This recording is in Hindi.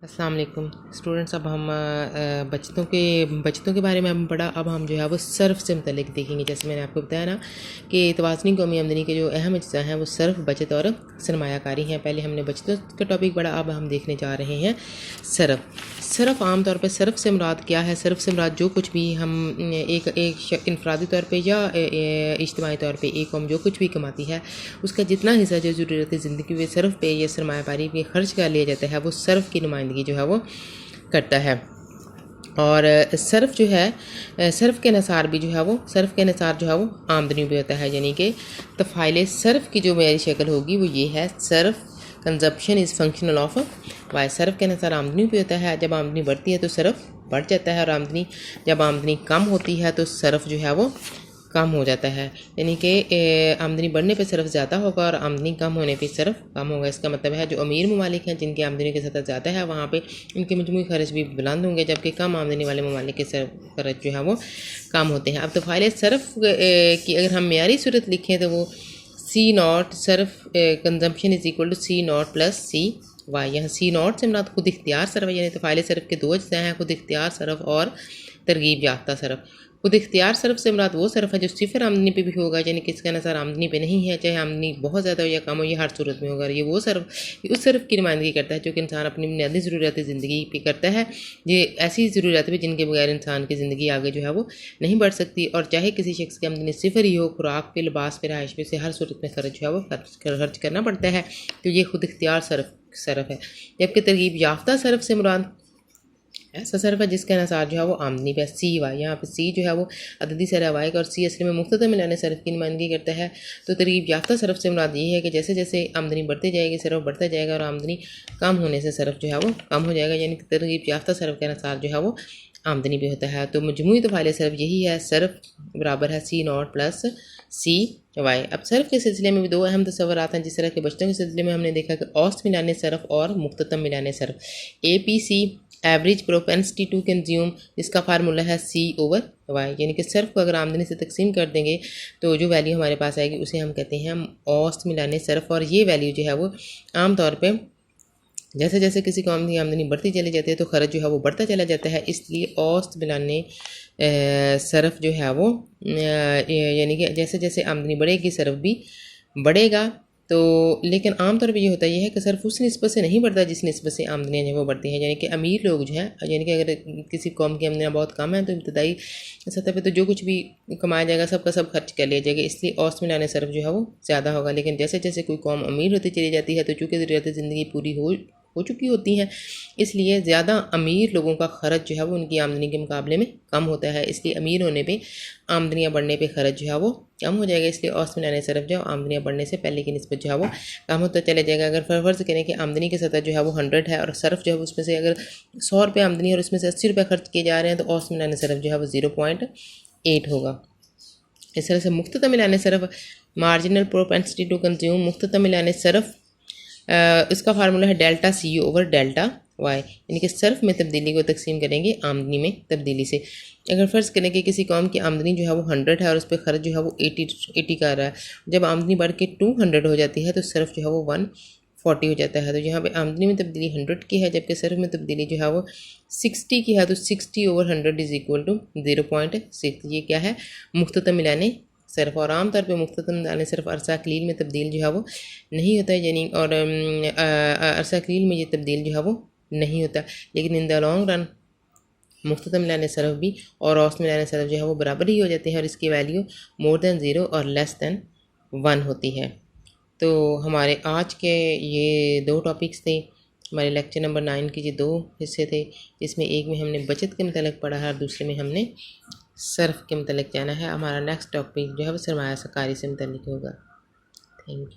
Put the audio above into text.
अस्सलाम वालेकुम स्टूडेंट्स। अब हम बचतों के बारे में हम पढ़ा। अब हम जो है वो सर्फ से मुतल्लिक देखेंगे। जैसे मैंने आपको बताया ना कि तवाज़नी कौमी आमदनी के जो अहम अज्जा हैं वो सर्फ, बचत और सरमायाकारी हैं। पहले हमने बचतों का टॉपिक पढ़ा, अब हम देखने जा रहे हैं सर्फ। सर्फ आम तौर पर सर्फ से मुराद क्या है? सर्फ से मुराद जो कुछ भी हम एक इनफरादी तौर पर या इज्तिमाई तौर पर एक कौम जो कुछ भी कमाती है उसका जितना हिस्सा जो ज़रूरत ज़िंदगी में सर्फ पे या सरमायाकारी पे खर्च कर लिया जाता है वो सर्फ की नुमाइंदगी जो है वो करता है। और सर्फ जो है, सर्फ के निसार भी जो है वो सर्फ के निसार जो है वो आमदनी भी होता है। यानी कि तफ़ाइल सर्फ की जो मेरी शक्ल होगी वो ये है, सर्फ consumption is functional of Y. सर्फ के निसार आमदनी भी होता है। जब आमदनी बढ़ती है तो सर्फ बढ़ जाता है, और जब आमदनी कम होती है तो सर्फ जो है वो कम हो जाता है। यानी कि आमदनी बढ़ने पे सर्फ ज़्यादा होगा और आमदनी कम होने पे सर्फ कम होगा। इसका मतलब है जो अमीर ममालिक हैं जिनकी आमदनी की सतह ज़्यादा है वहाँ पे उनके मजमूई खर्च भी बुलंद होंगे, जबकि कम आमदनी वाले ममालिक के सर्फ खर्च जो है वो कम होते हैं। अब तो फाइल सर्फ की अगर हम मेयारी सूरत लिखें तो वो सी नॉट सर्फ consumption is equal to C naught plus C Y. यहाँ सी नॉट से मुराद खुद इख्तियार सर्फ, यानी तो फाइल सर्फ के दो अज्जा हैं, खुद इख्तियार सर्फ और तरगीब याफ्ता सर्फ। खुद इख्तियार सर्फ से मुराद वो सर्फ है जो सिफर आमदनी पे भी होगा, यानी कि इसका नसर आमदनी पे नहीं है, चाहे आमदनी बहुत ज़्यादा हो या कम हो, ये हर सूरत में होगा। ये वो सर्फ उस सर्फ की नुमाइंदगी करता है जो कि इंसान अपनी बुनियादी ज़रूरत ज़िंदगी पे करता है। ये ऐसी ज़रूरत भी जिनके बगैर इंसान की ज़िंदगी आगे जो है वो नहीं बढ़ सकती। और चाहे किसी शख्स की आमदनी सिफर ही हो, खुराक पे, लिबास पे, रहाइश पे से हर सूरत में खर्च जो है वो खर्च करना पड़ता है। तो ये खुद इख्तियार सर्फ है। जबकि तरगीब याफ्ता सर्फ से मुराद ऐसा सर्फ है जिसका निसार जो है वो आमदनी पे सी वाई। यहाँ पे सी जो है वो अददी सरा वाई का और सी असली में मुख्तलिफ मिलाने सर्फ की नुमाइंदगी करता है। तो तरगीब याफ्ता सर्फ से मुराद ये है कि जैसे जैसे आमदनी बढ़ती जाएगी सर्फ बढ़ता जाएगा और आमदनी कम होने से सर्फ जो है वो कम हो जाएगा। यानी कि तरगीब याफ्ता सर्फ का निसार जो है वो आमदनी पे होता है। तो मजमूई तफ़ाइल सर्फ यही है, सर्फ बराबर है सी नॉट प्लस सी वाई। अब सर्फ के सिलसिले में भी दो अहम तस्वुरात हैं। जिस तरह के बचतों के सिलसिले में हमने देखा कि औसत मिलाने सर्फ और मुख्ततम मिलाने सर्फ, APC average propensity to consume, इसका फार्मूला है सी ओवर वाई। यानी कि सर्फ को अगर आमदनी से तकसीम कर देंगे तो जो वैल्यू हमारे पास आएगी उसे हम कहते हैं औसत मिलाने सर्फ। और ये वैल्यू जो है वो आम तौर पे जैसे जैसे किसी कौम की आमदनी बढ़ती चली जाती है तो खर्च जो है वो बढ़ता चला जाता है। इसलिए औसत मिलाने सर्फ जो है वो यानी कि जैसे जैसे आमदनी बढ़ेगी सर्फ भी बढ़ेगा। तो लेकिन आम तौर पे ये होता है कि सर्फ उस निस्बत से नहीं बढ़ता जिस निस्बत से आमदनियाँ जो है वो बढ़ती हैं। यानी कि अमीर लोग जो हैं, यानी कि अगर किसी कौम की आमदनियाँ बहुत कम है तो इब्तदाई सतह पे तो जो कुछ भी कमाया जाएगा सबका सब खर्च कर लिया जाएगा, इसलिए औसत मिलाने सर्फ जो है वो ज़्यादा होगा। लेकिन जैसे जैसे कोई कौम अमीर होती चली जाती है तो चूँकि ज़रूरत ज़िंदगी पूरी हो चुकी होती हैं, इसलिए ज़्यादा अमीर लोगों का खर्च जो है वो उनकी आमदनी के मुकाबले में कम होता है। इसलिए अमीर होने पे आमदनियाँ बढ़ने पे खर्च जो है वो कम हो जाएगा। इसलिए औसत मिलाने सर्फ जो आमदनियाँ बढ़ने से पहले की निस्बत जो है वो कम होता चला जाएगा। अगर फ़र्ज़ करें कि आमदनी की सतह जो है वो 100 है और सर्फ जो है उसमें से अगर 100 रुपये आमदनी है और उसमें से 80 रुपये खर्च किए जा रहे हैं तो औसत मिलाने सर्फ जो है वो 0.8 होगा। इस तरह से मुख्ततम मिलाने सर्फ, मार्जिनल प्रोपेंसिटी टू कंज्यूम, मुख्ततम मिलाने सर्फ, इसका फार्मूला है delta C over delta Y. यानी कि सर्फ में तब्दीली को तकसीम करेंगे आमदनी में तब्दीली से। अगर फ़र्ज़ करें कि किसी कौम की आमदनी जो है वो 100 है और उस पर खर्च जो है वो 80 का रहा है, जब आमदनी बढ़ के 200 हो जाती है तो सर्फ जो है वो 140 हो जाता है। तो यहाँ पे आमदनी में तब्दीली 100 की है जबकि सर्फ में तब्दीली जो है वो 60 की है। तो 60 ओवर 100 इज़ इक्वल टू 0.6। ये क्या है? मुख्ततम मिलाने सर्फ। और आम तौर पे मुख्ततम मिलाने सर्फ अरसा कलील में तब्दील जो है वो नहीं होता है, यानी और अरसा कलील में ये तब्दील जो है वो नहीं होता। लेकिन इन द लॉन्ग रन मुख्ततम मिलाने सर्फ भी और औसत मिलाने सर्फ जो है वो बराबर ही हो जाते हैं और इसकी वैल्यू मोर दैन 0 और लेस दैन 1 होती है। तो हमारे आज के ये दो टॉपिक्स थे। हमारे लेक्चर नंबर 9 के ये दो हिस्से थे, जिसमें एक में हमने बचत के मतलब पढ़ा है और दूसरे में हमने सर्फ के मतलब जाना है। हमारा नेक्स्ट टॉपिक जो है वो सरमाया कारी से मतलब होगा। Thank you.